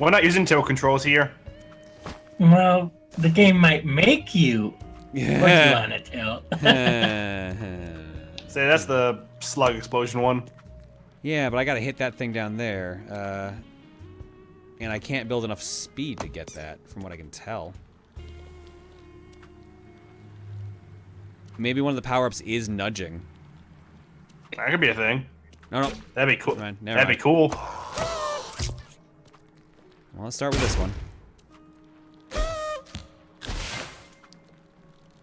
We're not using tilt controls here. Well, the game might make you put you Yeah. on a tilt. Say that's the slug explosion one. Yeah, but I gotta hit that thing down there. And I can't build enough speed to get that, from what I can tell. Maybe one of the power-ups is nudging. That could be a thing. No. That'd be cool. Never mind. That'd be cool. Well, let's start with this one.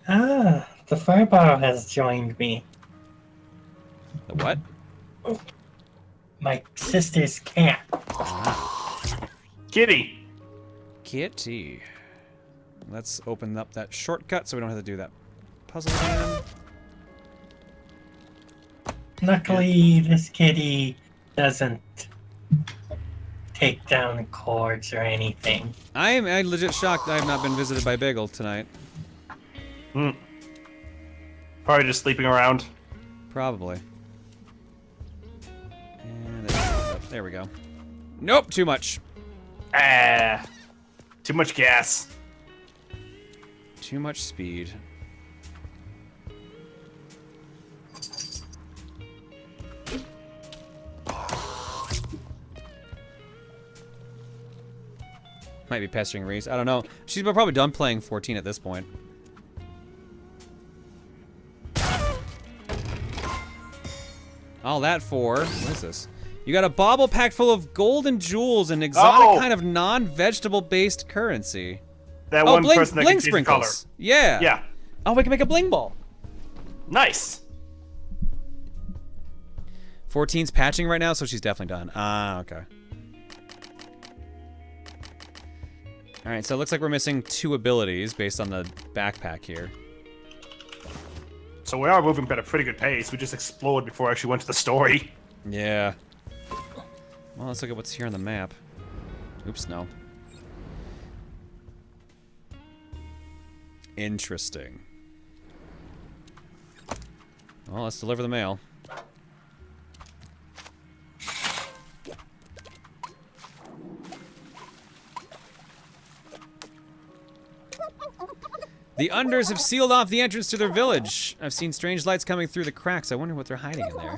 Ah, the fireball has joined me. The what? My sister's cat. Kitty. Kitty. Let's open up that shortcut so we don't have to do that puzzle again. Luckily, this kitty doesn't take down cords or anything. I'm legit shocked I have not been visited by Bagel tonight. Probably just sleeping around. Probably. And there we go. Nope, too much. Ah, too much gas. Too much speed. Might be pestering Reese. I don't know. She's probably done playing 14 at this point. All that for... What is this? You got a bauble pack full of gold and jewels and exotic kind of non-vegetable based currency. That one bling, person that bling can change the color. sprinkles. Yeah. Yeah. Oh, we can make a bling ball. Nice. 14's patching right now, so she's definitely done. Ah, okay. Alright, so it looks like we're missing 2 abilities based on the backpack here. So we are moving at a pretty good pace. We just exploded before I actually went to the story. Yeah. Well, let's look at what's here on the map. Oops, no. Interesting. Well, let's deliver the mail. The Unders have sealed off the entrance to their village. I've seen strange lights coming through the cracks. I wonder what they're hiding in there.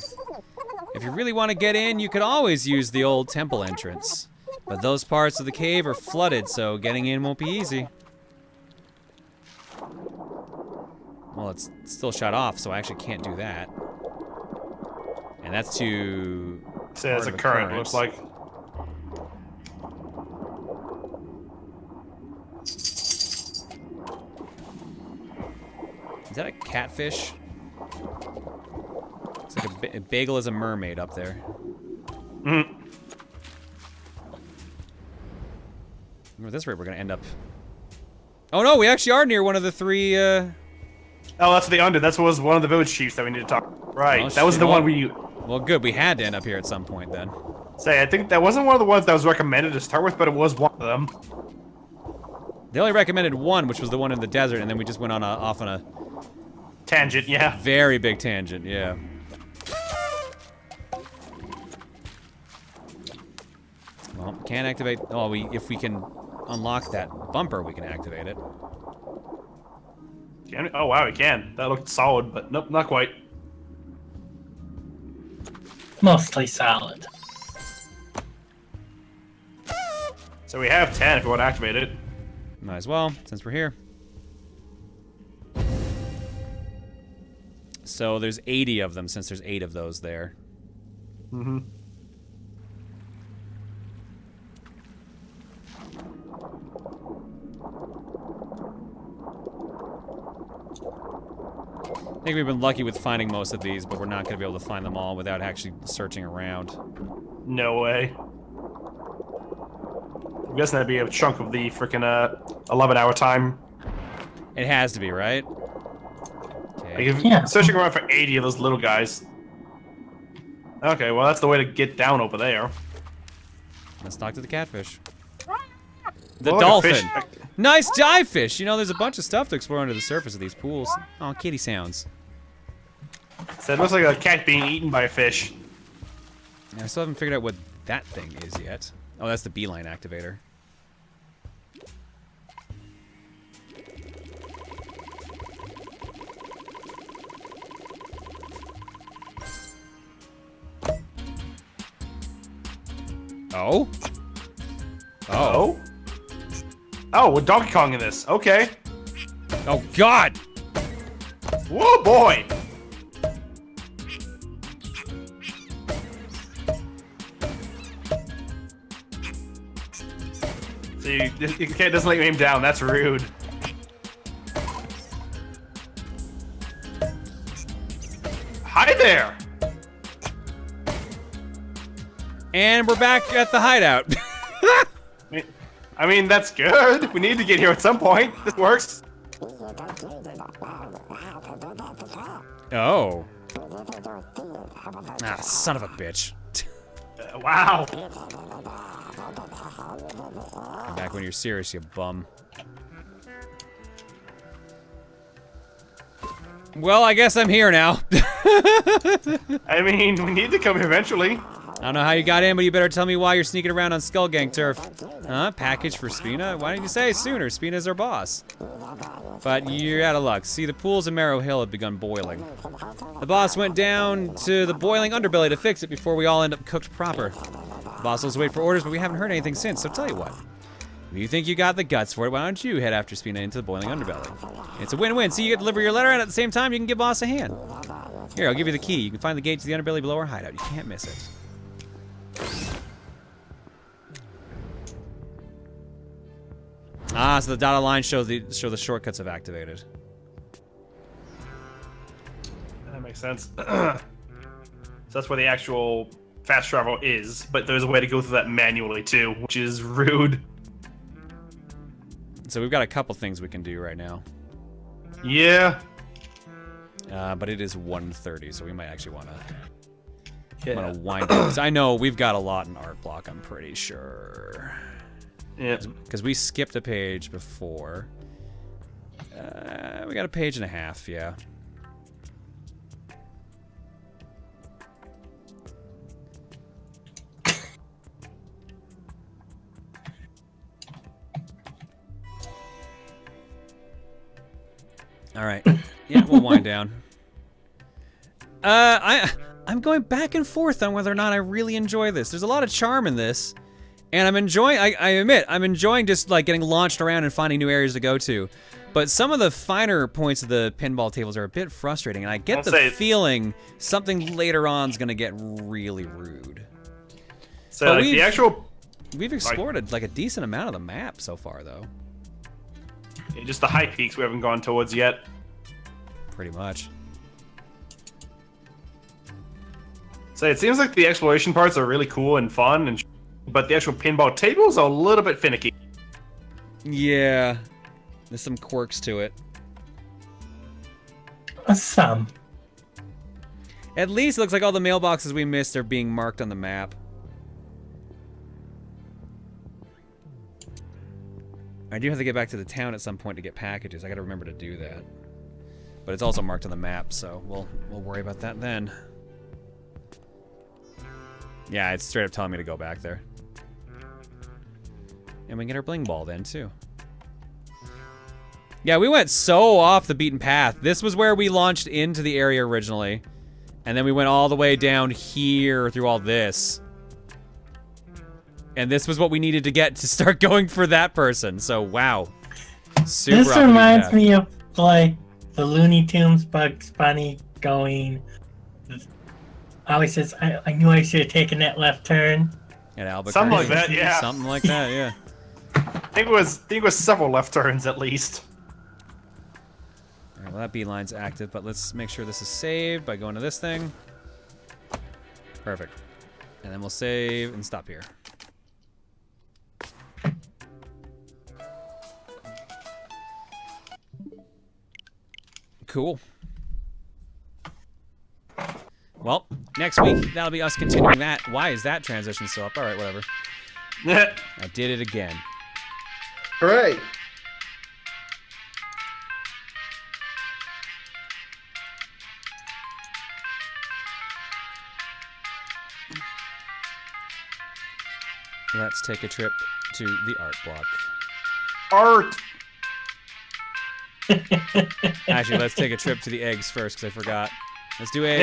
If you really want to get in, you could always use the old temple entrance. But those parts of the cave are flooded, so getting in won't be easy. Well, it's still shut off, so I actually can't do that. And that's too... So there's a current, looks like. Is that a catfish? It's like a bagel is a mermaid up there. Mm-hmm. At this rate, we're gonna end up... Oh no, we actually are near one of the 3, Oh, that's the under. That was one of the village chiefs that we need to talk. Right. Oh, that was shit. the one we... Well, good. We had to end up here at some point, then. Say, I think that wasn't one of the ones that was recommended to start with, but it was one of them. They only recommended one, which was the one in the desert, and then we just went on off on a... Tangent, yeah. Very big tangent, yeah. Well, can't activate... Oh, if we can unlock that bumper, we can activate it. Oh, wow, we can. That looked solid, but nope, not quite. Mostly solid. So we have 10 if we want to activate it. Might as well, since we're here. So there's 80 of them, since there's 8 of those there. Mm-hmm. I think we've been lucky with finding most of these, but we're not going to be able to find them all without actually searching around. No way. I'm guessing that'd be a chunk of the freaking 11-hour time. It has to be, right? Like Okay. if Yeah. searching around for 80 of those little guys. Okay, well that's the way to get down over there. Let's talk to the catfish. The Look, a dolphin. fish. Nice dive fish. You know, there's a bunch of stuff to explore under the surface of these pools. Oh, kitty sounds. So it looks like a cat being eaten by a fish. I still haven't figured out what that thing is yet. Oh, that's the beeline activator. Oh? Oh? Oh, with Donkey Kong in this. Okay. Oh, God! Whoa, boy! See, you can't just let you aim down. That's rude. Hi there! And we're back at the hideout. I mean, that's good. We need to get here at some point. This works. Oh. Ah, son of a bitch. Wow. Come back when you're serious, you bum. Well, I guess I'm here now. I mean, we need to come here eventually. I don't know how you got in, but you better tell me why you're sneaking around on Skull Gang turf. Huh? Package for Spina? Why didn't you say sooner? Spina's our boss. But you're out of luck. See, the pools in Marrow Hill have begun boiling. The boss went down to the boiling underbelly to fix it before we all end up cooked proper. The boss will wait for orders, but we haven't heard anything since, so tell you what. If you think you got the guts for it, why don't you head after Spina into the boiling underbelly? It's a win-win. See, you get to deliver your letter, and at the same time, you can give boss a hand. Here, I'll give you the key. You can find the gate to the underbelly below our hideout. You can't miss it. Ah, so the dotted line show the shortcuts have activated. That makes sense. So that's where the actual fast travel is, but there's a way to go through that manually too, which is rude. So we've got a couple things we can do right now. Yeah. But it is 1:30, so we might actually want to wind up. 'Cause I know we've got a lot in art block, I'm pretty sure. Yeah. Because we skipped a page before. We got a page and a half, yeah. All right. Yeah, we'll wind down. I'm going back and forth on whether or not I really enjoy this. There's a lot of charm in this. And I'm enjoying, I admit, I'm enjoying just like getting launched around and finding new areas to go to. But some of the finer points of the pinball tables are a bit frustrating, and I get the feeling something later on is going to get really rude. So but like we've explored like a decent amount of the map so far, though. Yeah, just the high peaks we haven't gone towards yet. Pretty much. So it seems like the exploration parts are really cool and fun, but the actual pinball tables are a little bit finicky. Yeah, there's some quirks to it. Some. At least it looks like all the mailboxes we missed are being marked on the map. I do have to get back to the town at some point to get packages. I gotta remember to do that. But it's also marked on the map, so we'll worry about that then. Yeah, it's straight up telling me to go back there. And we can get our bling ball then, too. Yeah, we went so off the beaten path. This was where we launched into the area originally. And then we went all the way down here through all this. And this was what we needed to get to start going for that person. So, wow. Super this reminds me of, like, the Looney Tunes Bugs Bunny going... Always says, I knew I should have taken that left turn. At Albuquerque. Something like that, yeah. Something like that, yeah. I think it was several left turns at least. Alright, well that beeline's active, but let's make sure this is saved by going to this thing. Perfect. And then we'll save and stop here. Cool. Well, next week, that'll be us continuing that. Why is that transition still up? Alright, whatever. I did it again. Hooray! Let's take a trip to the art block. Art! Actually, let's take a trip to the eggs first, because I forgot. Let's do eggs.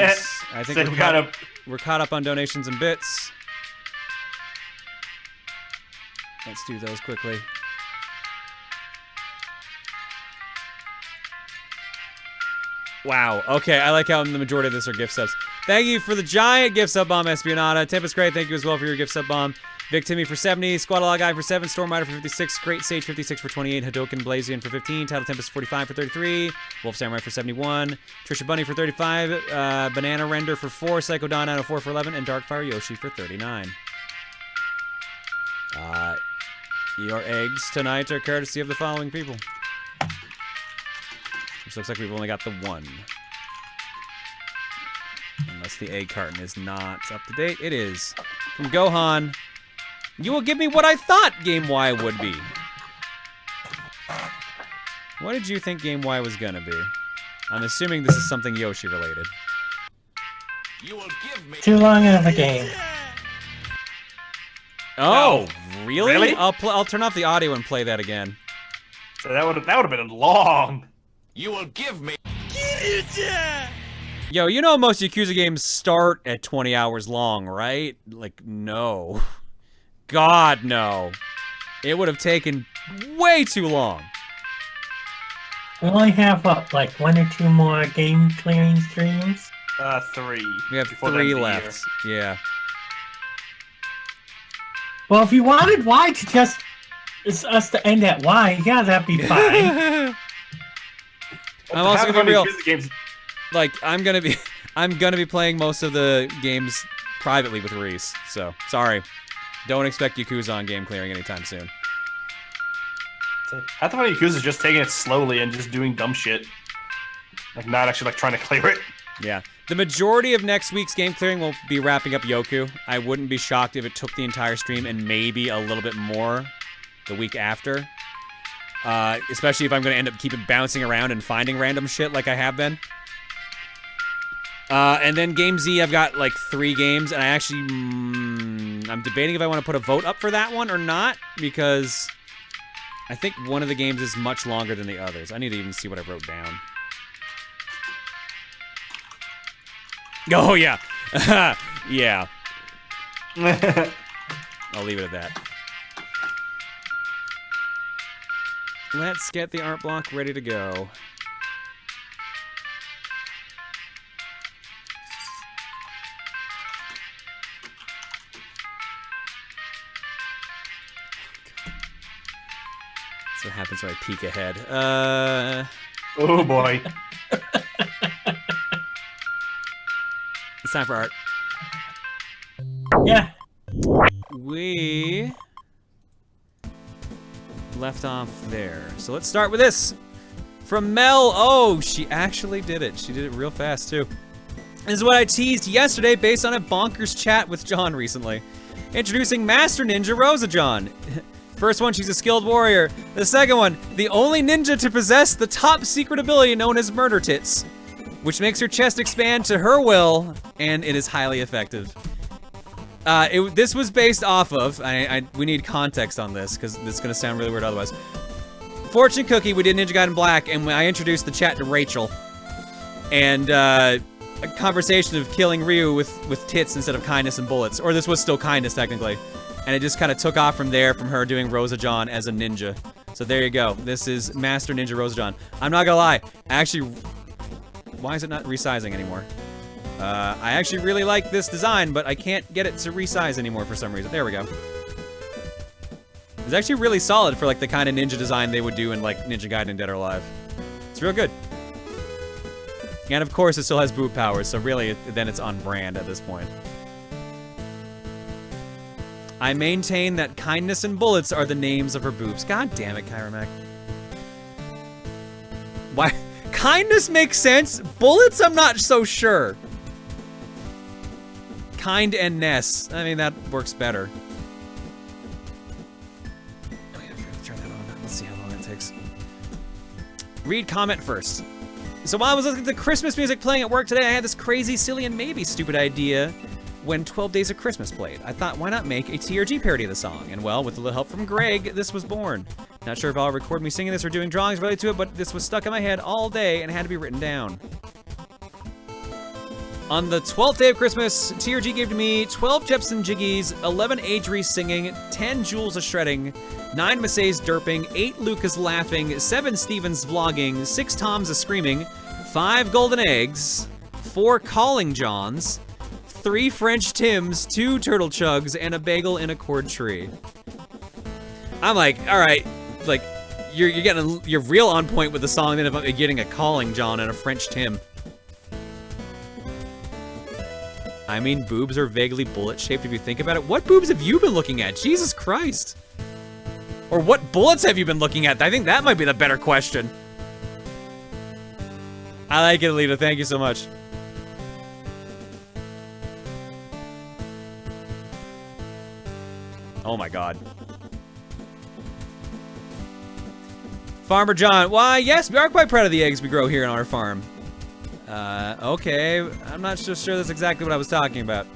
Yeah. I think So we're we're caught up on donations and bits. Let's do those quickly. Wow. Okay, I like how the majority of this are gift subs. Thank you for the giant gift sub bomb, Espionata. Tempest Gray, thank you as well for your gift sub bomb. Vic Timmy for 70, Squadalog Guy for 7, Storm Rider for 56, Great Sage 56 for 28, Hadoken Blazion for 15, Title Tempest 45 for 33, Wolf Samurai for 71, Trisha Bunny for 35, Banana Render for 4, Psycho Don 904 for 11, and Darkfire Yoshi for 39. Your eggs tonight are courtesy of the following people. Which looks like we've only got the one. Unless the egg carton is not up to date. It is. From Gohan. You will give me what I thought Game Y would be. What did you think Game Y was gonna be? I'm assuming this is something Yoshi related. You will give me Too long of a game. Oh, really? Really? I'll turn off the audio and play that again. So that would have been long. You will give me Yo, you know most Yakuza games start at 20 hours long, right? Like, no. God, no. It would have taken way too long. We only have, what, like 1 or 2 more game clearing streams? 3. We have before the 3 end of the left. Yeah. Well, if you wanted Y to just... It's us to end at Y, yeah, that'd be fine. I'm also gonna be real. Games. Like, I'm gonna be playing most of the games privately with Reese. So, sorry. Don't expect Yakuza on game clearing anytime soon. I thought Yakuza's just taking it slowly and just doing dumb shit. Like, not actually, like, trying to clear it. Yeah. The majority of next week's game clearing will be wrapping up Yoku. I wouldn't be shocked if it took the entire stream and maybe a little bit more the week after. Especially if I'm going to end up keeping bouncing around and finding random shit like I have been. And then Game Z, I've got like 3 games, and I actually... I'm debating if I want to put a vote up for that one or not, because I think one of the games is much longer than the others. I need to even see what I wrote down. Oh, yeah. Yeah. I'll leave it at that. Let's get the art block ready to go. That's what happens when I peek ahead. Oh boy. It's time for art. Yeah. We left off there. So let's start with this. From Mel. Oh, she actually did it. She did it real fast, too. This is what I teased yesterday based on a bonkers chat with John recently. Introducing Master Ninja Rosa John. First one, she's a skilled warrior. The second one, the only ninja to possess the top secret ability known as Murder Tits, which makes her chest expand to her will, and it is highly effective. This was based off of, we need context on this, because this is going to sound really weird otherwise. Fortune Cookie, we did Ninja Gaiden Black, and I introduced the chat to Rachel. And, a conversation of killing Ryu with tits instead of kindness and bullets. Or this was still kindness, technically. And it just kind of took off from there, from her doing Rosa John as a ninja. So there you go. This is Master Ninja Rosa John. I'm not gonna lie. Actually, why is it not resizing anymore? I actually really like this design, but I can't get it to resize anymore for some reason. There we go. It's actually really solid for like the kind of ninja design they would do in like Ninja Gaiden Dead or Alive. It's real good. And of course, it still has boob powers, so really, then it's on brand at this point. I maintain that kindness and bullets are the names of her boobs. God damn it, Kyramek. Why? Kindness makes sense. Bullets, I'm not so sure. Kind and Ness. I mean, that works better. Oh yeah, I forgot to turn that on. Let's see how long that takes. Read comment first. So while I was listening to Christmas music playing at work today, I had this crazy, silly, and maybe stupid idea when 12 Days of Christmas played. I thought, why not make a TRG parody of the song? And well, with a little help from Greg, this was born. Not sure if I'll record me singing this or doing drawings related to it, but this was stuck in my head all day and had to be written down. On the 12th day of Christmas, TRG gave to me 12 Jepson Jiggies, 11 Adri singing, 10 Jules a shredding, 9 Masays derping, 8 Lucas laughing, 7 Stevens vlogging, 6 Toms a screaming, 5 golden eggs, 4 calling Johns, 3 French Tims, 2 turtle chugs, and a bagel in a cord tree. I'm like, all right, like you're real on point with the song. Then if I'm getting a calling John and a French Tim. I mean, boobs are vaguely bullet-shaped if you think about it. What boobs have you been looking at? Jesus Christ. Or what bullets have you been looking at? I think that might be the better question. I like it, Alita. Thank you so much. Oh my god. Farmer John. Why, yes, we are quite proud of the eggs we grow here on our farm. Okay, I'm not so sure that's exactly what I was talking about.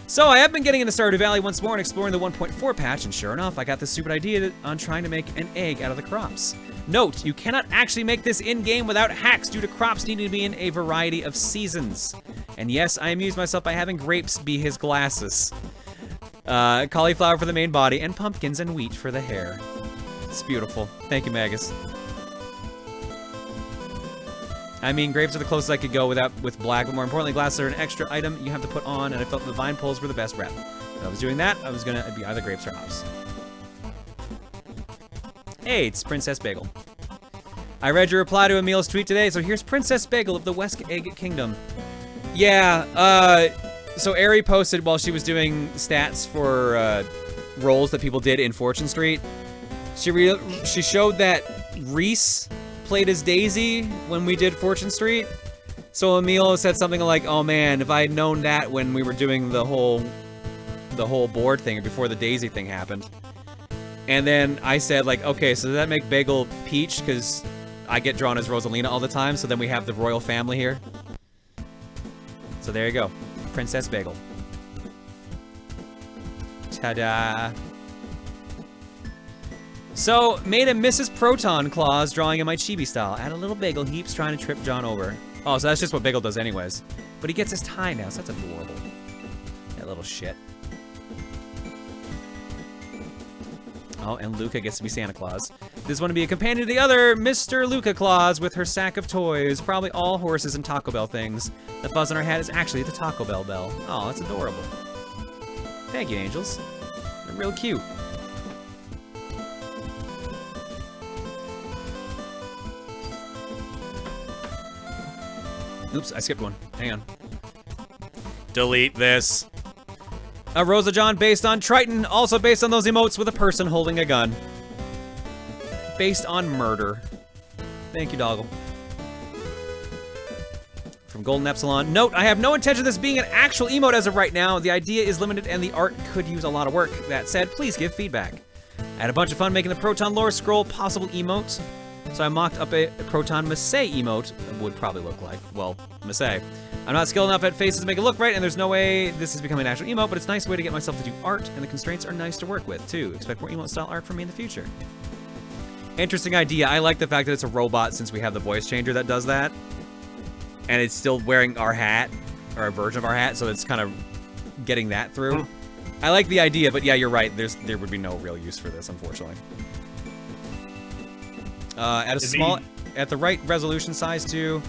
So I have been getting into Stardew Valley once more and exploring the 1.4 patch, and sure enough, I got this stupid idea on trying to make an egg out of the crops. Note, you cannot actually make this in-game without hacks due to crops needing to be in a variety of seasons. And yes, I amused myself by having grapes be his glasses. Cauliflower for the main body, and pumpkins and wheat for the hair. It's beautiful. Thank you, Magus. I mean, grapes are the closest I could go with black, but more importantly, glasses are an extra item you have to put on, and I felt the vine poles were the best rep. If I was doing that, I was gonna be either grapes or hops. Hey, it's Princess Bagel. I read your reply to Emil's tweet today, so here's Princess Bagel of the West Egg Kingdom. Yeah, so Ari posted while she was doing stats for roles that people did in Fortune Street. She showed that Reese played as Daisy when we did Fortune Street. So Emil said something like, oh man, if I had known that when we were doing the whole board thing before the Daisy thing happened. And then I said like, okay, so does that make Bagel Peach? Because I get drawn as Rosalina all the time, so then we have the royal family here. So there you go. Princess Bagel. Ta-da. So, made a Mrs. Proton clause drawing in my chibi style. Add a little bagel heaps trying to trip John over. Oh, so that's just what Bagel does anyways. But he gets his tie now, so that's adorable. That little shit. Oh, and Luca gets to be Santa Claus. This one to be a companion to the other Mr. Luca Claus with her sack of toys. Probably all horses and Taco Bell things. The fuzz on her hat is actually the Taco Bell bell. Oh, that's adorable. Thank you, angels. They're real cute. Oops, I skipped one. Hang on. Delete this. A Rosa John based on Triton, also based on those emotes with a person holding a gun. Based on murder. Thank you, Doggle. From Golden Epsilon. Note, I have no intention of this being an actual emote as of right now. The idea is limited and the art could use a lot of work. That said, please give feedback. I had a bunch of fun making the Proton lore scroll possible emote. So I mocked up a Proton Maasai emote, would probably look like, well, Maasai. I'm not skilled enough at faces to make it look right, and there's no way this is becoming an actual emote, but it's a nice way to get myself to do art, and the constraints are nice to work with, too. Expect more emote-style art from me in the future. Interesting idea. I like the fact that it's a robot since we have the voice changer that does that. And it's still wearing our hat, or a version of our hat, so it's kind of getting that through. I like the idea, but yeah, you're right. There would be no real use for this, unfortunately. At the right resolution size too.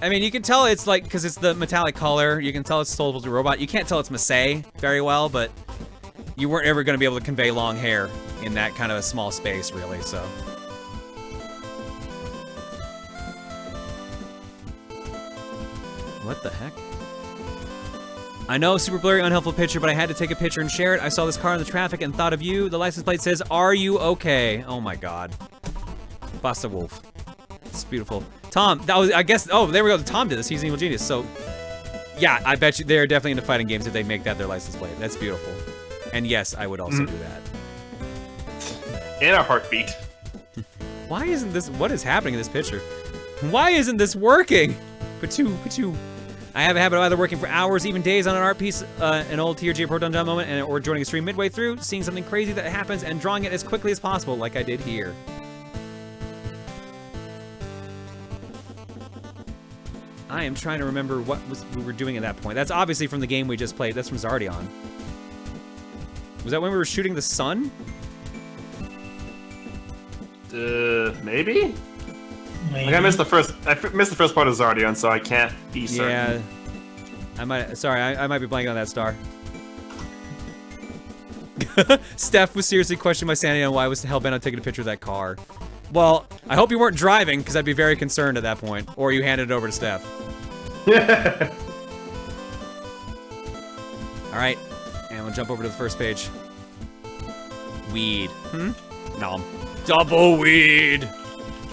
I mean, you can tell it's like, because it's the metallic color, you can tell it's sold to a robot. You can't tell it's Maasai very well, but you weren't ever going to be able to convey long hair in that kind of a small space, really, so. What the heck? I know, super blurry, unhelpful picture, but I had to take a picture and share it. I saw this car in the traffic and thought of you. The license plate says, "Are you okay?" Oh my god. Basta Wolf. It's beautiful. Tom, that was, I guess, oh, there we go. Tom did this. He's an evil genius. So, yeah, I bet you they're definitely into fighting games if they make that their license plate. That's beautiful. And yes, I would also do that. In a heartbeat. Why isn't this, what is happening in this picture? Why isn't this working? Pachoo. I have a habit of either working for hours, even days on an art piece, an old TRG Proton John moment, or joining a stream midway through, seeing something crazy that happens, and drawing it as quickly as possible, like I did here. I am trying to remember what we were doing at that point. That's obviously from the game we just played. That's from Xardion. Was that when we were shooting the sun? Maybe? Like I missed the first part of Xardion, so I can't be certain. Yeah. I might be blanking on that star. Steph was seriously questioning my sanity on why I was hell-bent on taking a picture of that car. Well, I hope you weren't driving, because I'd be very concerned at that point. Or you handed it over to Steph. Alright, and we'll jump over to the first page. Weed. Nom. Double weed!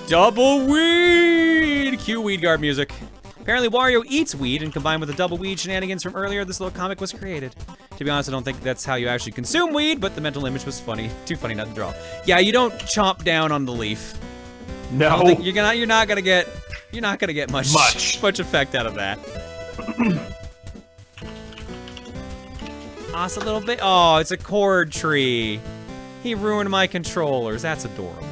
Double weed! Cue weed guard music. Apparently Wario eats weed, and combined with the double weed shenanigans from earlier, this little comic was created. To be honest, I don't think that's how you actually consume weed, but the mental image was funny. Too funny not to draw. Yeah, you don't chomp down on the leaf. No. You're not gonna get much effect out of that. It's a little bit. Oh, it's a cord tree. He ruined my controllers. That's adorable.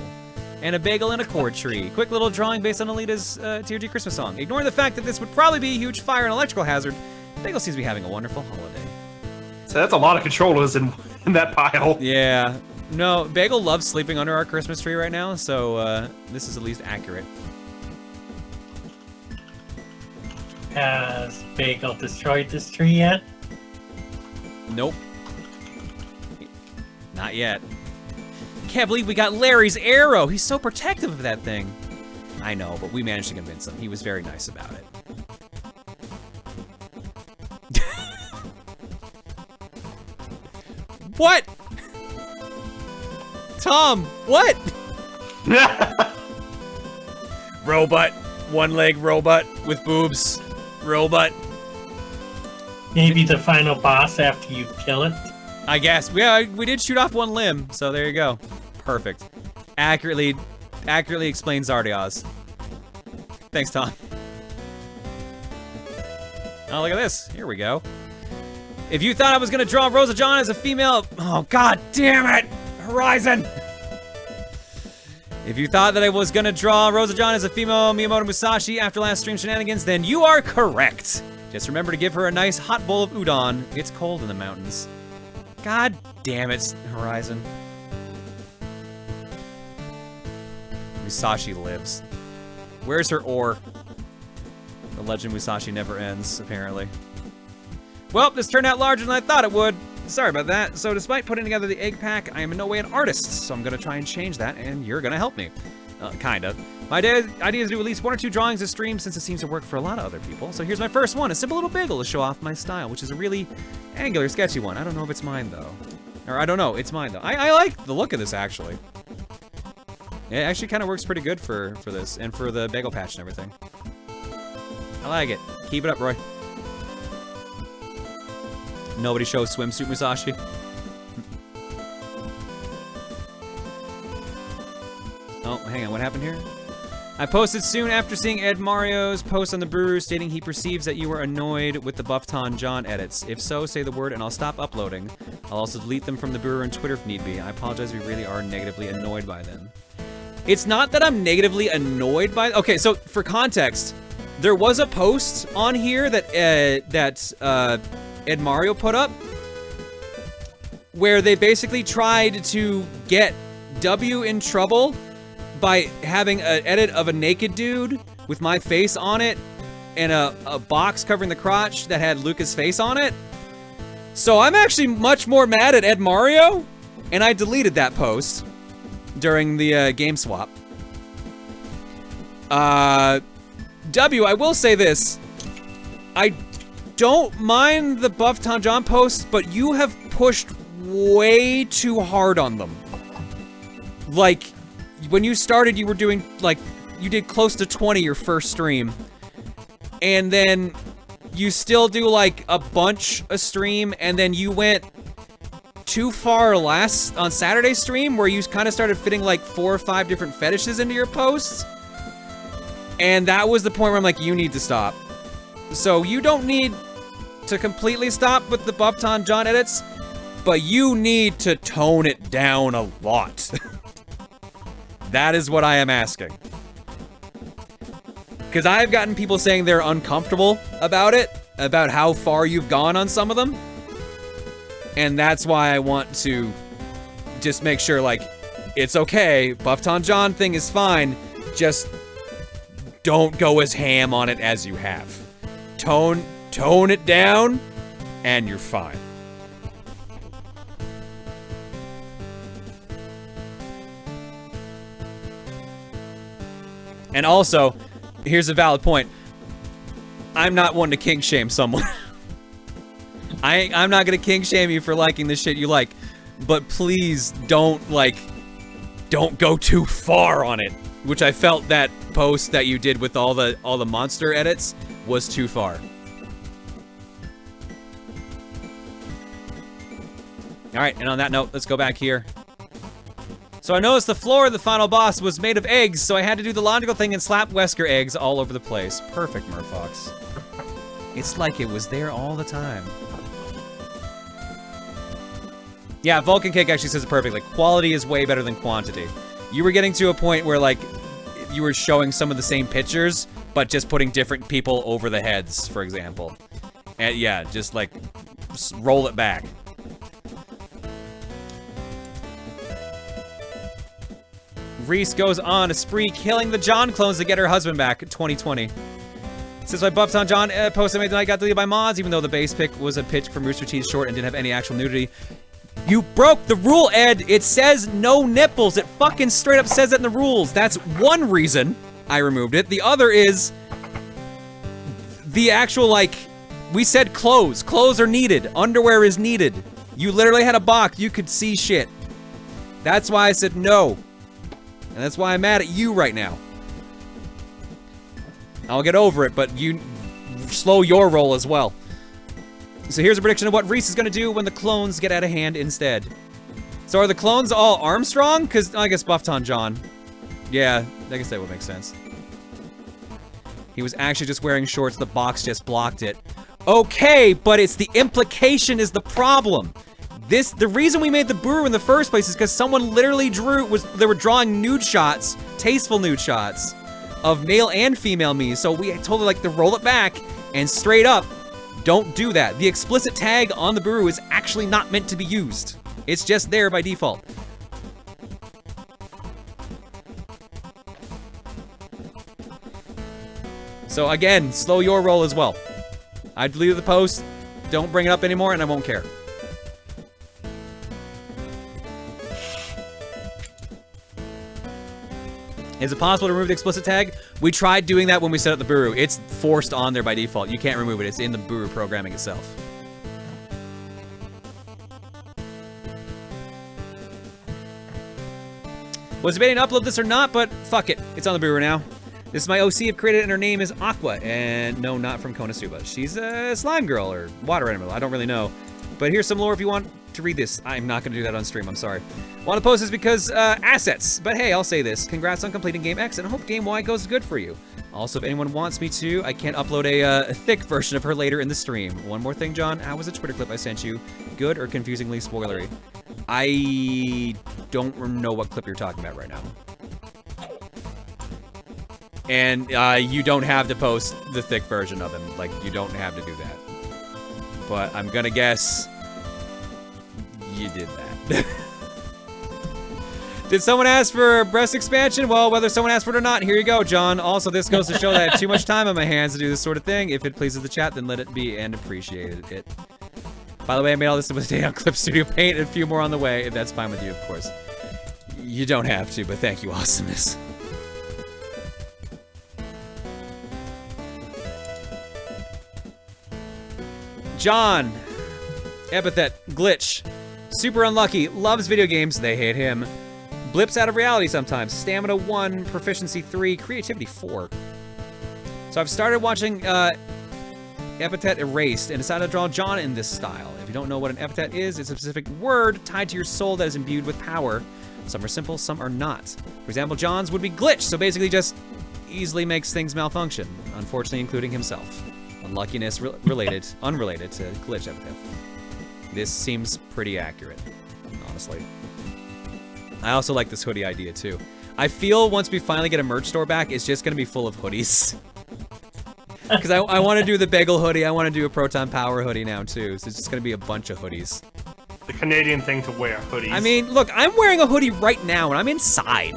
And a bagel and a cord tree. Quick little drawing based on Alita's TRG Christmas song. Ignoring the fact that this would probably be a huge fire and electrical hazard, Bagel seems to be having a wonderful holiday. So that's a lot of controllers in that pile. Yeah. No, Bagel loves sleeping under our Christmas tree right now, so this is at least accurate. Has Bagel destroyed this tree yet? Nope. Not yet. Can't believe we got Larry's arrow. He's so protective of that thing. I know, but we managed to convince him. He was very nice about it. What? Tom, what? Robot. One-leg robot with boobs. Robot. Maybe the final boss after you kill it? I guess. Yeah, we did shoot off one limb, so there you go. Perfect. Accurately explains Xardion. Thanks, Tom. Oh, look at this. Here we go. If you thought I was gonna draw Rosa John as a female, oh god damn it, Horizon! If you thought that I was gonna draw Rosa John as a female Miyamoto Musashi after last stream shenanigans, then you are correct. Just remember to give her a nice hot bowl of udon. It's cold in the mountains. God damn it, Horizon. Musashi lives. Where's her ore? The legend Musashi never ends, apparently. Well, this turned out larger than I thought it would. Sorry about that. So despite putting together the egg pack, I am in no way an artist, so I'm gonna try and change that, and you're gonna help me. Kinda. My idea is to do at least 1 or 2 drawings a stream since it seems to work for a lot of other people. So here's my first one, a simple little bagel to show off my style, which is a really angular, sketchy one. I don't know if it's mine, though. Or I don't know, it's mine, though. I like the look of this, actually. It actually kind of works pretty good for this, and for the bagel patch and everything. I like it. Keep it up, Roy. Nobody shows swimsuit Musashi. Oh, hang on, what happened here? I posted soon after seeing Ed Mario's post on the brewer stating he perceives that you were annoyed with the Buffton John edits. If so, say the word and I'll stop uploading. I'll also delete them from the brewer and Twitter if need be. I apologize if we really are negatively annoyed by them. It's not that I'm negatively annoyed by... Okay, so for context, there was a post on here that Ed Mario put up where they basically tried to get W in trouble by having an edit of a naked dude with my face on it and a box covering the crotch that had Lucas' face on it. So I'm actually much more mad at Ed Mario, and I deleted that post during the game swap. W, I will say this. I don't mind the Buffton John posts, but you have pushed way too hard on them. Like, when you started, you were doing, like, you did close to 20 your first stream. And then you still do, like, a bunch a stream, and then you went too far last on Saturday's stream, where you kind of started fitting, like, 4 or 5 different fetishes into your posts. And that was the point where I'm like, you need to stop. So you don't need to completely stop with the Buffton John edits, but you need to tone it down a lot. That is what I am asking. Because I've gotten people saying they're uncomfortable about it, about how far you've gone on some of them. And that's why I want to just make sure, like, it's okay, Buffton John thing is fine, just don't go as ham on it as you have. Tone it down, and you're fine. And also, here's a valid point. I'm not one to kink shame someone. I'm not gonna kink shame you for liking the shit you like, but please don't go too far on it. Which I felt that post that you did with all the monster edits was too far. All right, and on that note, let's go back here. So I noticed the floor of the final boss was made of eggs, so I had to do the logical thing and slap Wesker eggs all over the place. Perfect, Murphox. It's like it was there all the time. Yeah, Vulcan Cake actually says it perfectly. Quality is way better than quantity. You were getting to a point where, like, you were showing some of the same pictures, but just putting different people over the heads, for example. And yeah, just, like, roll it back. Reese goes on a spree killing the John clones to get her husband back in 2020. Since my Buffed on John post I made tonight got deleted by mods, even though the base pick was a pitch from Rooster Teeth short and didn't have any actual nudity. You broke the rule, Ed. It says no nipples. It fucking straight up says it in the rules. That's one reason I removed it. The other is the actual, like, we said clothes. Clothes are needed. Underwear is needed. You literally had a box. You could see shit. That's why I said no. And that's why I'm mad at you right now. I'll get over it, but you slow your roll as well. So here's a prediction of what Reese is going to do when the clones get out of hand instead. So are the clones all Armstrong? Because I guess Buffed on John. Yeah, I guess that would make sense. He was actually just wearing shorts. The box just blocked it. Okay, but it's the implication is the problem. The reason we made the Buru in the first place is because someone literally they were drawing nude shots, tasteful nude shots, of male and female me, so we told her, like, to roll it back, and straight up, don't do that. The explicit tag on the Buru is actually not meant to be used. It's just there by default. So again, slow your roll as well. I deleted the post, don't bring it up anymore, and I won't care. Is it possible to remove the explicit tag? We tried doing that when we set up the Buru. It's forced on there by default. You can't remove it. It's in the Buru programming itself. Was debating to upload this or not, but fuck it. It's on the Buru now. This is my OC I've created, and her name is Aqua. And no, not from Konosuba. She's a slime girl or water animal. I don't really know. But here's some lore if you want to read this. I'm not going to do that on stream. I'm sorry. Want to post this because assets. But hey, I'll say this. Congrats on completing Game X, and I hope Game Y goes good for you. Also, if anyone wants me to, I can upload a thick version of her later in the stream. One more thing, John. How was the Twitter clip I sent you? Good or confusingly spoilery? I don't know what clip you're talking about right now. And you don't have to post the thick version of him. Like, you don't have to do that. But I'm gonna guess you did that. Did someone ask for breast expansion? Well, whether someone asked for it or not, here you go, John. Also, this goes to show that I have too much time on my hands to do this sort of thing. If it pleases the chat, then let it be and appreciate it. By the way, I made all this with Day on Clip Studio Paint and a few more on the way, if that's fine with you, of course. You don't have to, but thank you, awesomeness. John. Epithet. Glitch. Super unlucky. Loves video games. They hate him. Blips out of reality sometimes. Stamina 1. Proficiency 3. Creativity 4. So I've started watching Epithet Erased and decided to draw John in this style. If you don't know what an epithet is, it's a specific word tied to your soul that is imbued with power. Some are simple, some are not. For example, John's would be glitch, so basically just easily makes things malfunction, unfortunately including himself. Unluckiness unrelated to glitch epithet. This seems pretty accurate, honestly. I also like this hoodie idea too. I feel once we finally get a merch store back, it's just gonna be full of hoodies. Because I want to do the bagel hoodie. I want to do a Proton Power hoodie now, too. So it's just going to be a bunch of hoodies. The Canadian thing to wear, hoodies. I mean, look, I'm wearing a hoodie right now, and I'm inside.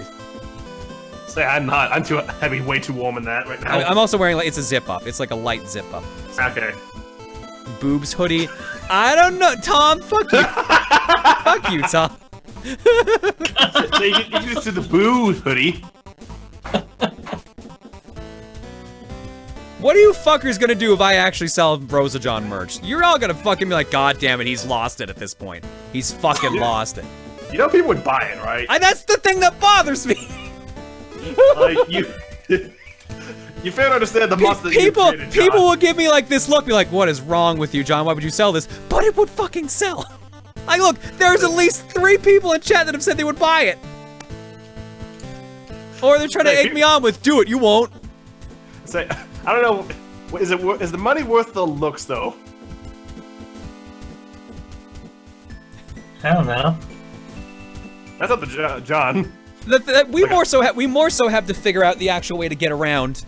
Say, I'm not. I'm too heavy, way too warm in that right now. I'm also wearing, like, it's a zip-up. It's like a light zip-up. Okay. Boobs hoodie. I don't know. Tom, fuck you. Fuck you, Tom. So you can just do the booze hoodie. What are you fuckers gonna do if I actually sell Rosa John merch? You're all gonna fucking be like, God damn it, he's lost it at this point. He's fucking lost it. You know people would buy it, right? That's the thing that bothers me. Like, you fail to understand the monster that you People created, John. will give me like this look, be like, what is wrong with you, John? Why would you sell this? But it would fucking sell. Like, look, there's at least 3 people in chat that have said they would buy it. Or they're trying to egg me on with, do it, you won't. Say, I don't know. Is the money worth the looks though? I don't know. That's up to John. We more so have to figure out the actual way to get around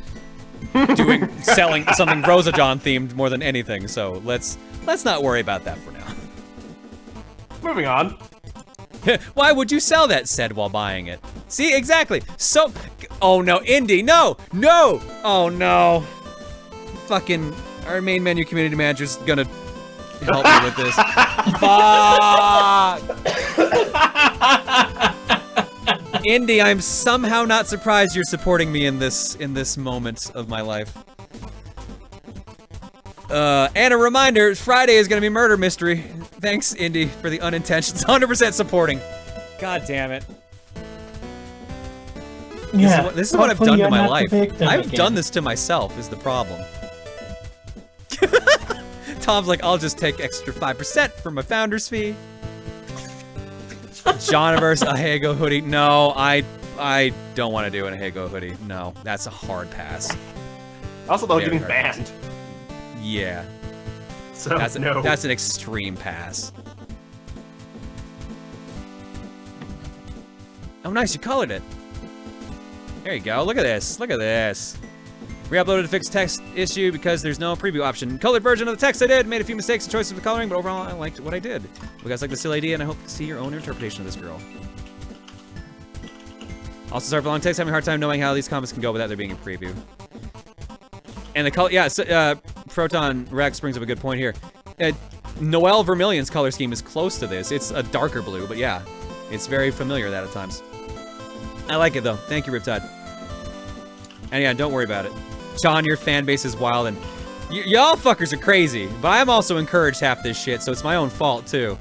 selling something Rosa John themed more than anything. So let's not worry about that for now. Moving on. Why would you sell that said while buying it? See, exactly. So, oh no, Indy, no, no, oh no. Fucking, our main menu community manager's gonna help me with this. Fuck. Indy, I'm somehow not surprised you're supporting me in this moment of my life. And a reminder, Friday is gonna be murder mystery. Thanks, Indy, for the unintentions. 100% supporting. God damn it. Yeah. This is what I've done to my life. I've done this to myself, is the problem. Tom's like, I'll just take extra 5% for my founder's fee. Johniverse, a Hago hoodie. No, I don't want to do a Hago hoodie. No, that's a hard pass. Also, though, Very getting hard banned. pass. Yeah. So, That's no. That's an extreme pass. Oh, nice, you colored it. There you go, look at this, look at this. Re-uploaded a fixed text issue because there's no preview option. Colored version of the text I did, made a few mistakes and choices with coloring, but overall I liked what I did. You guys like the silly idea, and I hope to see your own interpretation of this girl. Also, sorry for the long text, having a hard time knowing how these comments can go without there being a preview. And the color, yeah, so, Proton Rex brings up a good point here. Noel Vermilion's color scheme is close to this. It's a darker blue, but yeah, it's very familiar that at times. I like it though. Thank you, Riptide. And yeah, don't worry about it. John, your fan base is wild, and y'all fuckers are crazy, but I'm also encouraged half this shit, so it's my own fault too.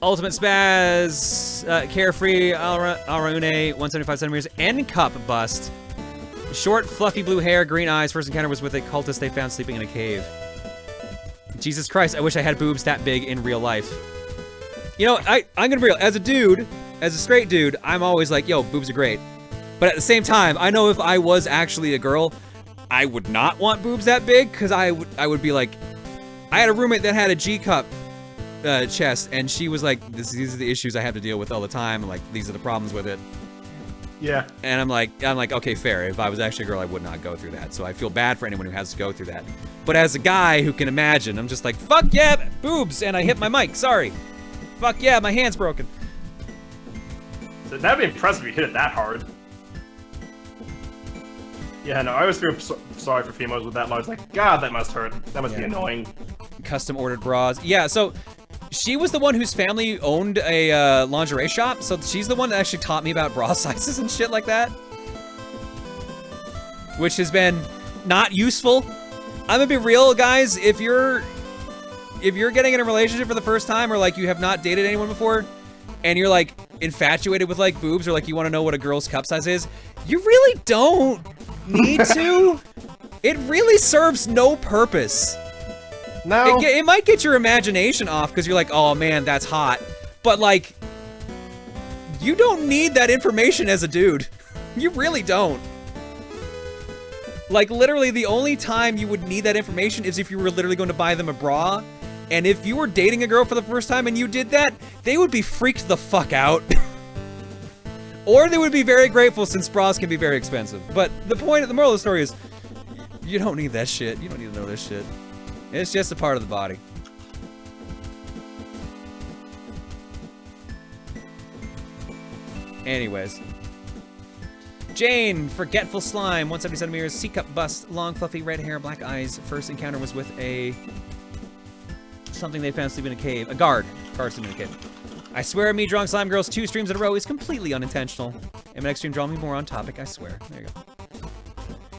Ultimate Spaz, Carefree, Alraune, 175 centimeters, N cup bust. Short, fluffy blue hair, green eyes. First encounter was with a cultist they found sleeping in a cave. Jesus Christ, I wish I had boobs that big in real life. You know, I'm gonna be real. As a dude, as a straight dude, I'm always like, yo, boobs are great. But at the same time, I know if I was actually a girl, I would not want boobs that big, because I would be like, I had a roommate that had a G cup chest, and she was like, these are the issues I have to deal with all the time, and like, these are the problems with it. Yeah. And I'm like, okay, fair. If I was actually a girl, I would not go through that. So I feel bad for anyone who has to go through that. But as a guy who can imagine, I'm just like, fuck yeah, boobs, and I hit my mic, sorry. Fuck yeah, my hand's broken. So that'd be impressive if you hit it that hard. Yeah, no, I always feel sorry for females with that. I was like, God, that must hurt. That must be annoying. Custom ordered bras. Yeah, so she was the one whose family owned a lingerie shop, so she's the one that actually taught me about bra sizes and shit like that. Which has been not useful. I'm gonna be real, guys. If you're getting in a relationship for the first time, or like you have not dated anyone before, and you're like infatuated with like boobs, or like you want to know what a girl's cup size is, you really don't need to. It really serves no purpose. No. It might get your imagination off because you're like, oh man, that's hot. But like, you don't need that information as a dude. You really don't. Like literally the only time you would need that information is if you were literally going to buy them a bra. And if you were dating a girl for the first time and you did that, they would be freaked the fuck out. Or they would be very grateful since bras can be very expensive. But the moral of the story is, you don't need that shit. You don't need to know this shit. It's just a part of the body. Anyways. Jane, forgetful slime, 170 centimeters, C-cup bust, long fluffy red hair, black eyes. First encounter was with something they found sleeping in a cave. A guard sleeping in a cave. I swear me drawing slime girls 2 streams in a row is completely unintentional. And my next stream draw me more on topic, I swear. There you go.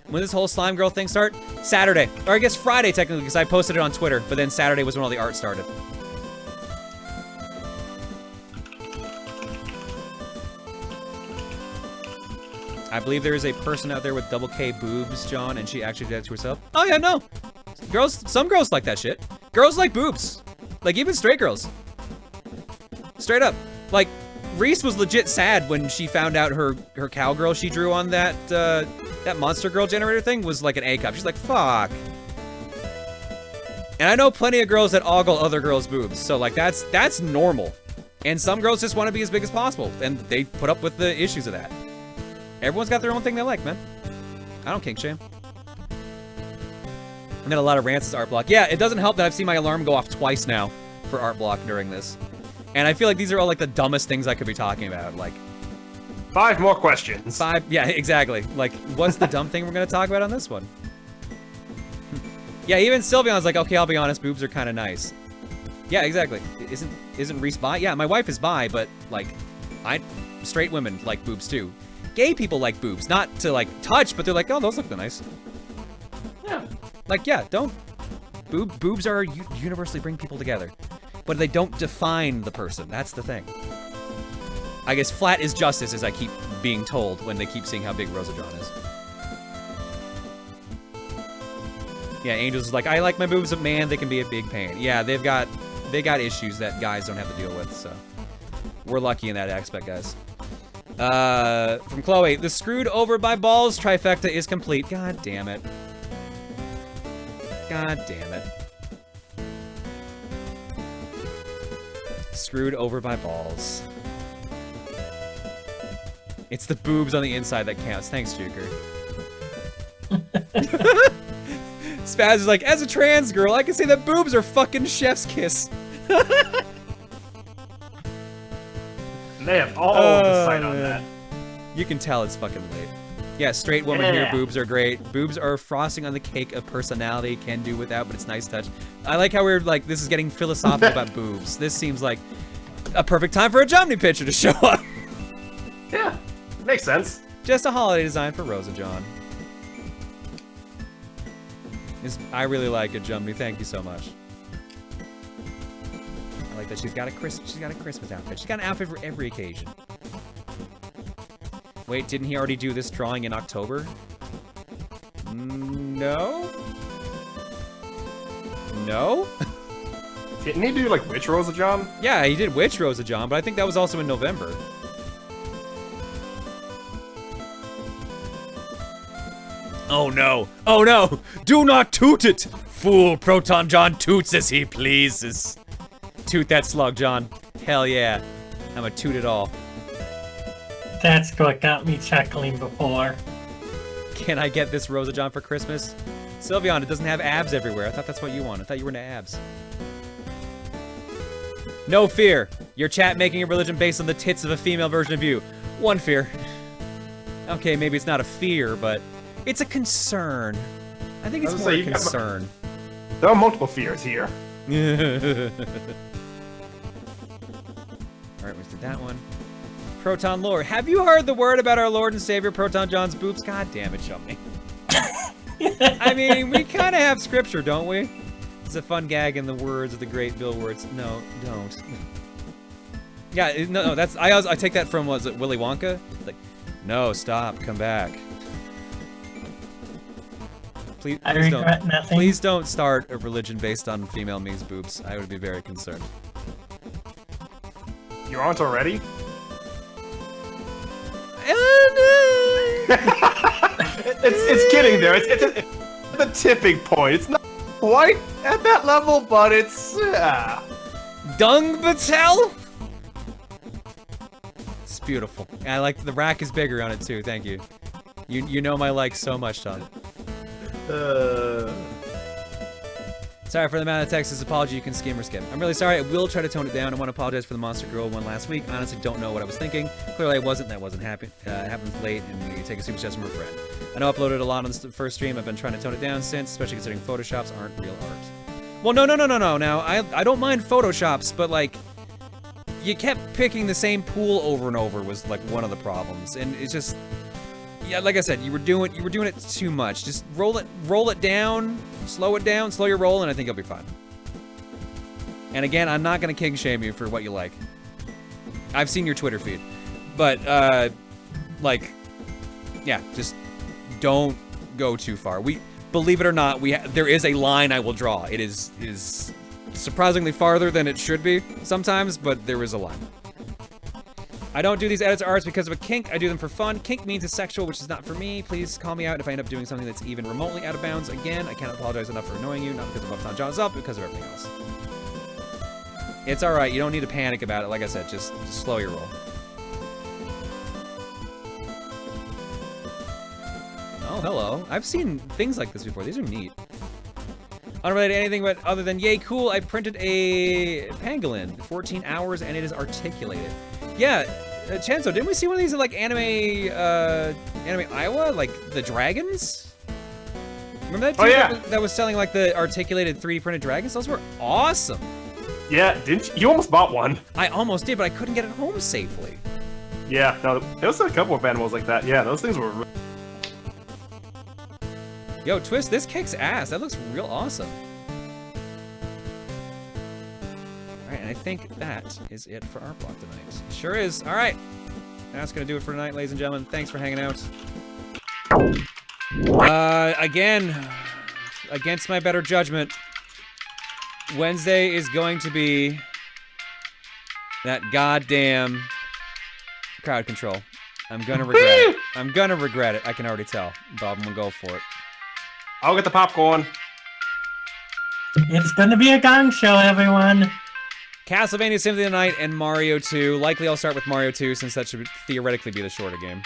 When does this whole slime girl thing start? Saturday. Or I guess Friday technically, because I posted it on Twitter, but then Saturday was when all the art started. I believe there is a person out there with double K boobs, John, and she actually did that to herself. Oh yeah, no. Some girls like that shit. Girls like boobs. Like even straight girls. Straight up. Like, Reese was legit sad when she found out her cowgirl she drew on that Monster Girl generator thing was like an A cup. She's like, fuck. And I know plenty of girls that ogle other girls' boobs, so like that's normal. And some girls just want to be as big as possible, and they put up with the issues of that. Everyone's got their own thing they like, man. I don't kink shame. I got a lot of rants as art block. Yeah, it doesn't help that I've seen my alarm go off twice now for art block during this. And I feel like these are all like the dumbest things I could be talking about. Like 5 more questions. 5, yeah, exactly. Like, what's the dumb thing we're gonna talk about on this one? Yeah, even Sylvian's like, okay, I'll be honest, boobs are kind of nice. Yeah, exactly. Isn't Reese bi? Yeah, my wife is bi, but like, straight women like boobs too. Gay people like boobs, not to like touch, but they're like, oh, those look nice. Yeah. Like, yeah, don't. Boobs are universally bring people together, but they don't define the person. That's the thing. I guess flat is justice, as I keep being told when they keep seeing how big Rosa John is. Yeah, Angels is like, I like my boobs, but man, they can be a big pain. Yeah, they got issues that guys don't have to deal with, so we're lucky in that aspect, guys. From Chloe, the screwed over by balls trifecta is complete. God damn it. God damn it. Screwed over by balls. It's the boobs on the inside that counts. Thanks, Juker. Spaz is like, as a trans girl, I can say that boobs are fucking chef's kiss. They have all the sight on that. You can tell it's fucking late. Yeah, straight woman here, boobs are great. Boobs are frosting on the cake of personality, can do without, but it's nice touch. I like how we're like, this is getting philosophical about boobs. This seems like a perfect time for a Jomny picture to show up. Yeah, makes sense. Just a holiday design for Rosa John. I really like it, Jomny. Thank you so much. I like that she's got a Christmas outfit. She's got an outfit for every occasion. Wait, didn't he already do this drawing in October? No? No? Didn't he do like Witch Rosa John? Yeah, he did Witch Rosa John, but I think that was also in November. Oh no! Oh no! Do not toot it! Fool Proton John toots as he pleases. Toot that slug, John. Hell yeah. I'ma toot it all. That's what got me chuckling before. Can I get this Rosa John for Christmas? Sylvian, it doesn't have abs everywhere. I thought that's what you wanted. I thought you were into abs. No fear. Your chat making a religion based on the tits of a female version of you. One fear. Okay, maybe it's not a fear, but it's a concern. I think it's more a concern. There are multiple fears here. Alright, we did that one. Proton lore. Have you heard the word about our Lord and Savior Proton John's boobs? God damn it, Shumney. I mean, we kind of have scripture, don't we? It's a fun gag in the words of the great Bill Words. No, don't. Yeah, no, that's I take that from, was it Willy Wonka? Like, no, stop, come back. Please don't start a religion based on female me's boobs. I would be very concerned. You aren't already? it's getting there. It's at the tipping point. It's not quite at that level, but it's Dung Batel? beautiful. And I like the rack is bigger on it too. Thank you. You know my like so much, Tom. Sorry for the amount of text. This apology you can skim or skip. I'm really sorry. I will try to tone it down. I want to apologize for the Monster Girl one last week. Honestly, don't know what I was thinking. Clearly, I wasn't. That wasn't happy. Happens late, and we take a super suggestion from a friend. I know I uploaded a lot on the first stream. I've been trying to tone it down since, especially considering Photoshops aren't real art. Well, no. Now, I don't mind Photoshops, but like, you kept picking the same pool over and over was like one of the problems, and it's just, yeah, like I said, you were doing it too much. Just roll it down, slow it down, slow your roll, and I think you'll be fine. And again, I'm not gonna king shame you for what you like. I've seen your Twitter feed, but like, yeah, just don't go too far. Believe it or not, there is a line I will draw. It is surprisingly farther than it should be sometimes, but there is a line. I don't do these edits or arts because of a kink. I do them for fun. Kink means it's sexual, which is not for me. Please call me out if I end up doing something that's even remotely out of bounds. Again, I can't apologize enough for annoying you, not because of Uptown John's up, but because of everything else. It's alright, you don't need to panic about it. Like I said, just slow your roll. Oh, hello. I've seen things like this before. These are neat. Unrelated to anything but other than yay cool, I printed a pangolin, 14 hours, and it is articulated. Yeah, Chanso, didn't we see one of these in like anime Iowa, like the dragons? Remember that dude that was selling like the articulated 3D printed dragons? Those were awesome. Yeah, didn't you? You almost bought one. I almost did, but I couldn't get it home safely. Yeah, no, there was a couple of animals like that. Yeah, those things were. Yo, Twist, this kicks ass. That looks real awesome. Alright, and I think that is it for our block tonight. Sure is. Alright. That's gonna do it for tonight, ladies and gentlemen. Thanks for hanging out. Again, against my better judgment, Wednesday is going to be that goddamn crowd control. I'm gonna regret it. I'm gonna regret it. I can already tell. But I'm gonna go for it. I'll get the popcorn. It's gonna be a gong show, everyone. Castlevania Symphony of the Night and Mario 2. Likely I'll start with Mario 2 since that should theoretically be the shorter game.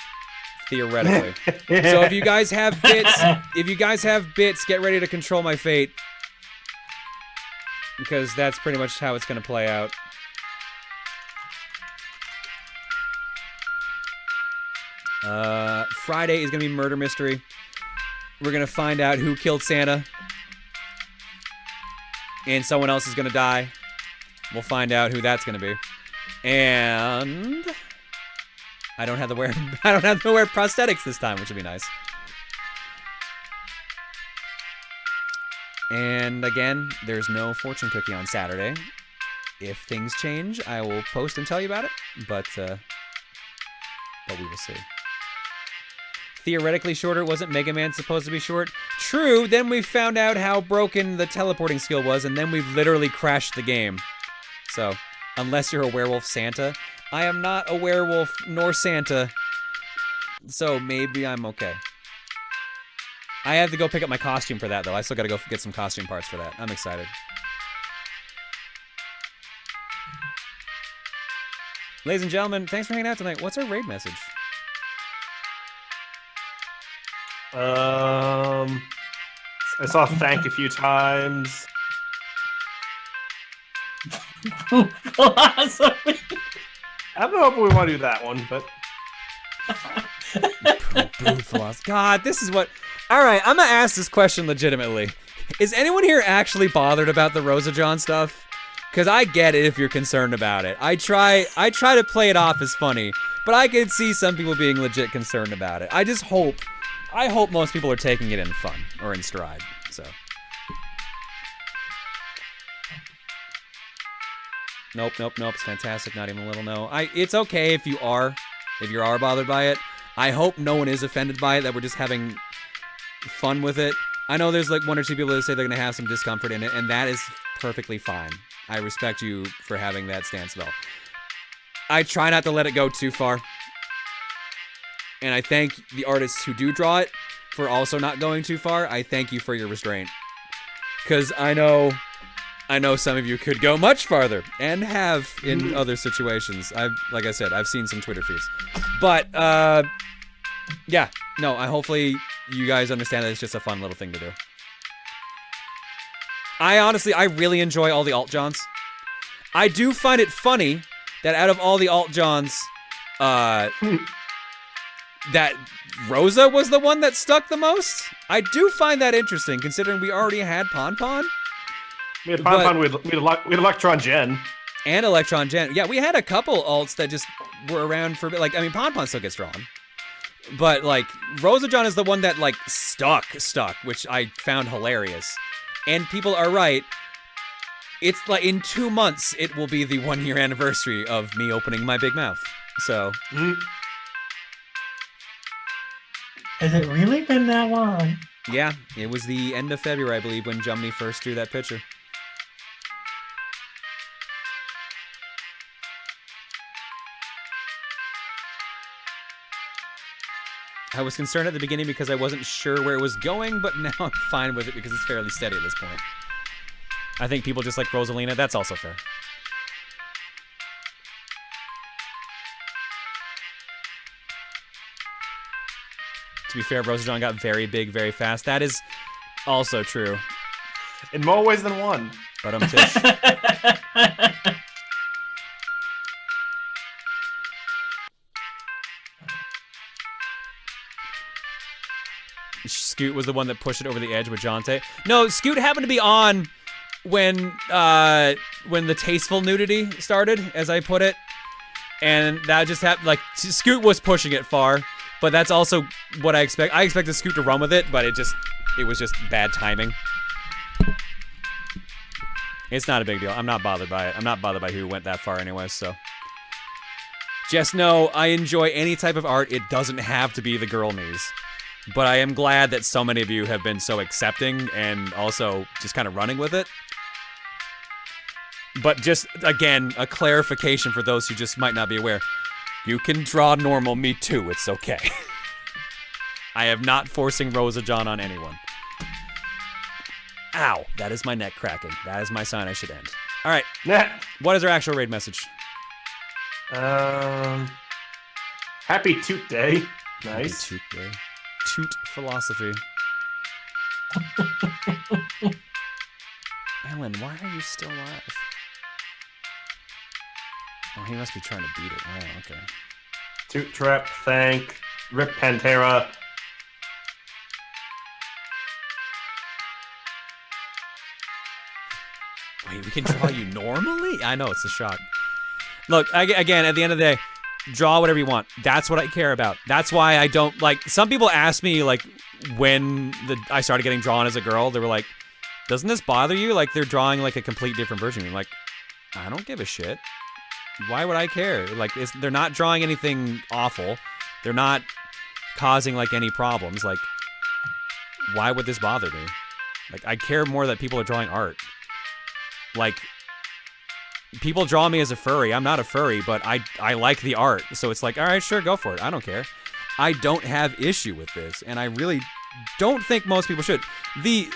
Theoretically. So if you guys have bits, get ready to control my fate. Because that's pretty much how it's gonna play out. Friday is gonna be Murder Mystery. We're gonna find out who killed Santa. And someone else is gonna die. We'll find out who that's gonna be. And I don't have to wear prosthetics this time, which would be nice. And again, there's no fortune cookie on Saturday. If things change, I will post and tell you about it, but we will see. Theoretically shorter, wasn't Mega Man supposed to be short? True, then we found out how broken the teleporting skill was, and then we've literally crashed the game. So, unless you're a werewolf Santa, I am not a werewolf nor Santa, so maybe I'm okay. I have to go pick up my costume for that, though. I still gotta go get some costume parts for that. I'm excited. Ladies and gentlemen, thanks for hanging out tonight. What's our raid message? I saw thank a few times. Philosophy. I don't know if we want to do that one, but God, this is what. All right, I'm gonna ask this question legitimately. Is anyone here actually bothered about the Rosa John stuff? Because I get it if you're concerned about it. I try to play it off as funny, but I can see some people being legit concerned about it. I hope most people are taking it in fun or in stride. So. Nope. It's fantastic. Not even a little no. It's okay if you are bothered by it. I hope no one is offended by it. That we're just having fun with it. I know there's like one or two people that say they're gonna have some discomfort in it, and that is perfectly fine. I respect you for having that stance, though. I try not to let it go too far. And I thank the artists who do draw it for also not going too far. I thank you for your restraint. Because I know I know some of you could go much farther, and have in other situations. Like I said, I've seen some Twitter feeds. But, yeah. No, hopefully you guys understand that it's just a fun little thing to do. I really enjoy all the alt-Johns. I do find it funny that out of all the alt-Johns, that Rosa was the one that stuck the most. I do find that interesting, considering we already had Pon. We had Pon, we had Electron Gen. And Electron Gen. Yeah, we had a couple alts that just were around for, like, I mean, Pon still gets drawn. But, like, Rosa John is the one that, like, stuck, which I found hilarious. And people are right. It's like, in 2 months, it will be the 1-year anniversary of me opening my big mouth. So. Has it really been that long? Yeah, it was the end of February, I believe, when Jumney first drew that picture. I was concerned at the beginning because I wasn't sure where it was going, but now I'm fine with it because it's fairly steady at this point. I think people just like Rosalina. That's also fair. To be fair, Rosa John got very big very fast. That is also true. In more ways than one. But Tish. Scoot was the one that pushed it over the edge with Jonte. No, Scoot happened to be on when the tasteful nudity started, as I put it. And that just happened, like, Scoot was pushing it far, but that's also what I expect. I expected Scoot to run with it, but it was just bad timing. It's not a big deal. I'm not bothered by it. I'm not bothered by who went that far anyway, so. Just know I enjoy any type of art. It doesn't have to be the girl knees. But I am glad that so many of you have been so accepting and also just kind of running with it. But just, again, a clarification for those who just might not be aware. You can draw normal, me too, it's okay. I am not forcing Rosa John on anyone. Ow, that is my neck cracking. That is my sign I should end. All right, what is our actual raid message? Happy Toot Day. Nice. Happy Toot Day. Toot philosophy. Alan, why are you still alive? Oh, he must be trying to beat it. Oh, okay. Toot Trap, thank. Rip Pantera. Wait, we can draw you normally? I know, it's a shock. Look, again, at the end of the day, draw whatever you want. That's what I care about. That's why I don't, like, some people ask me, like, when I started getting drawn as a girl, they were like, doesn't this bother you? Like, they're drawing, like, a complete different version. I'm like, I don't give a shit. Why would I care? Like, they're not drawing anything awful. They're not causing, like, any problems. Like, why would this bother me? Like, I care more that people are drawing art. Like, people draw me as a furry. I'm not a furry, but I like the art. So it's like, all right, sure, go for it. I don't care. I don't have issue with this, and I really don't think most people should. The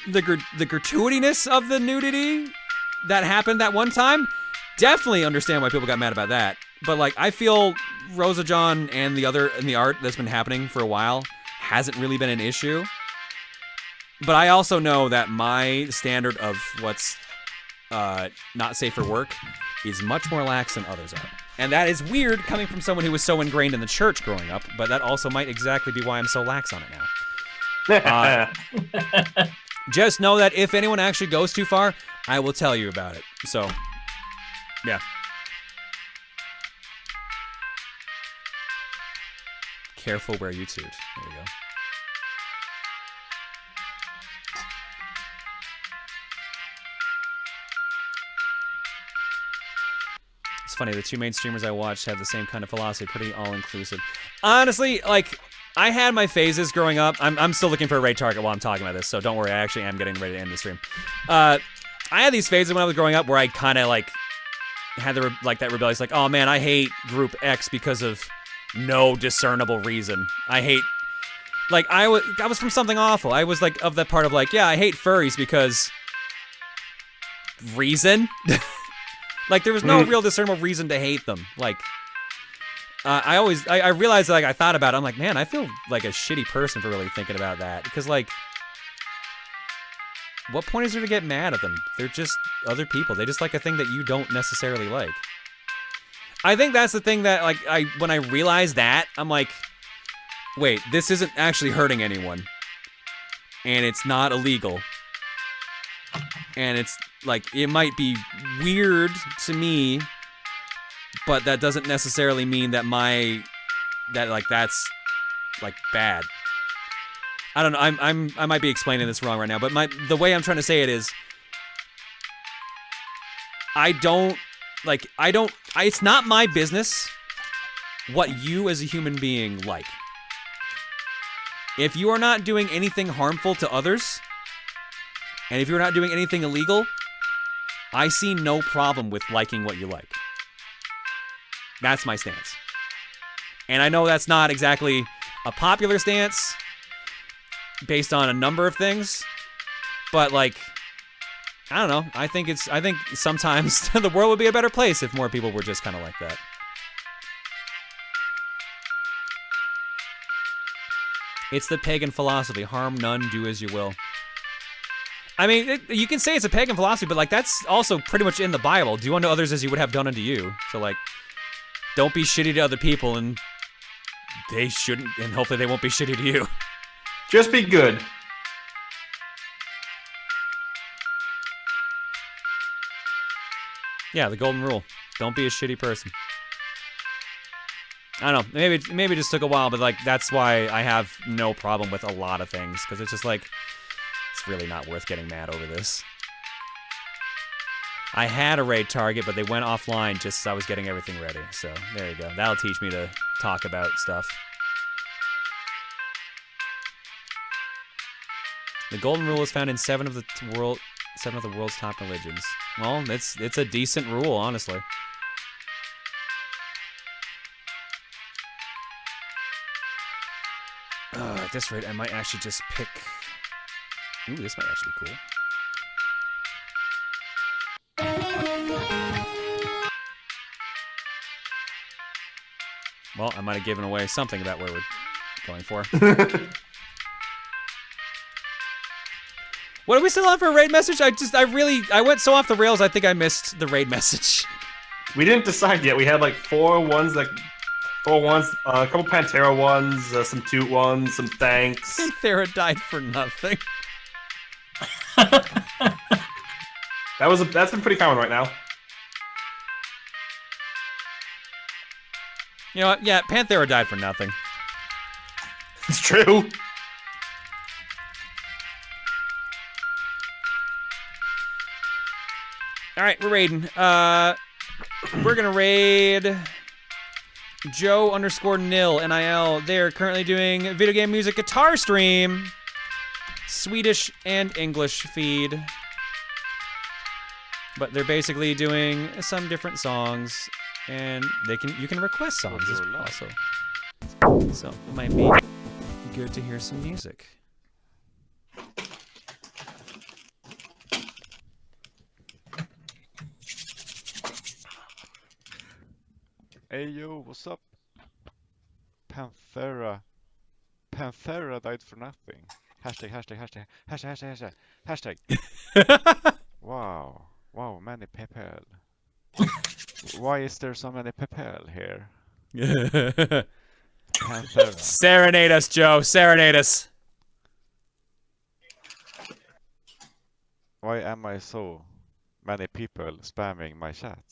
gratuityness of the nudity that happened that one time, definitely understand why people got mad about that. But, like, I feel Rosa John and the art that's been happening for a while hasn't really been an issue. But I also know that my standard of what's not safe for work is much more lax than others are. And that is weird coming from someone who was so ingrained in the church growing up, but that also might exactly be why I'm so lax on it now. Just know that if anyone actually goes too far, I will tell you about it. So, yeah. Careful where you toot. There you go. It's funny, the two main streamers I watched had the same kind of philosophy, pretty all-inclusive. Honestly, like, I had my phases growing up. I'm still looking for a raid target while I'm talking about this, so don't worry, I actually am getting ready to end the stream. I had these phases when I was growing up where I kind of, like, had that rebellious, like, oh man, I hate Group X because of no discernible reason. I hate, like, I was from something awful. I was, like, of that part of, like, yeah, I hate furries because reason. Like, there was no real discernible reason to hate them. Like, I realized, like, I thought about it. I'm like, man, I feel like a shitty person for really thinking about that. Because, like, what point is there to get mad at them? They're just other people. They just like a thing that you don't necessarily like. I think that's the thing that, like, when I realized that, I'm like, wait, this isn't actually hurting anyone. And it's not illegal. And it's, like, it might be weird to me, but that doesn't necessarily mean that that's, like, bad. I don't know, I might be explaining this wrong right now, but the way I'm trying to say it is, it's not my business what you as a human being like. If you are not doing anything harmful to others, and if you're not doing anything illegal, I see no problem with liking what you like. That's my stance. And I know that's not exactly a popular stance based on a number of things, but, like, I don't know. I think sometimes the world would be a better place if more people were just kind of like that. It's the pagan philosophy. Harm none, do as you will. I mean, you can say it's a pagan philosophy, but, like, that's also pretty much in the Bible. Do unto others as you would have done unto you. So, like, don't be shitty to other people, and they shouldn't, and hopefully they won't be shitty to you. Just be good. Yeah, the golden rule. Don't be a shitty person. I don't know. Maybe it just took a while, but, like, that's why I have no problem with a lot of things, because it's just like, it's really not worth getting mad over this. I had a raid target, but they went offline just as I was getting everything ready. So there you go. That'll teach me to talk about stuff. The golden rule is found in 7 of the world's top religions. Well, it's a decent rule, honestly. At this rate, I might actually just pick... Ooh, this might actually be cool. Well, I might have given away something about where we're going for. What are we still on for a raid message? I went so off the rails, I think I missed the raid message. We didn't decide yet. We had like 4 ones, a couple Pantera ones, some Toot ones, some thanks. Panthera died for nothing. That's been pretty common right now. You know what? Yeah, Panthera died for nothing. It's true. All right, we're raiding. We're gonna raid Joe_nil NIL. They're currently doing video game music guitar stream, Swedish and English feed, but they're basically doing some different songs, and you can request songs as well. So it might be good to hear some music. Hey yo, what's up? Panthera died for nothing. Hashtag. Wow, many people. Why is there so many people here? Panthera. Serenade us, Joe. Serenade us. Why am I so many people spamming my chat?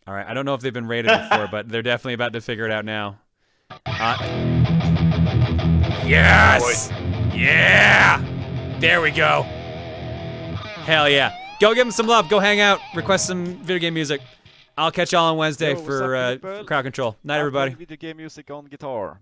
All right, I don't know if they've been raided before, but they're definitely about to figure it out now. Yes! Yeah! There we go. Hell yeah. Go give them some love. Go hang out. Request some video game music. I'll catch y'all on Wednesday for Crowd Control. Night, everybody. Video game music on guitar.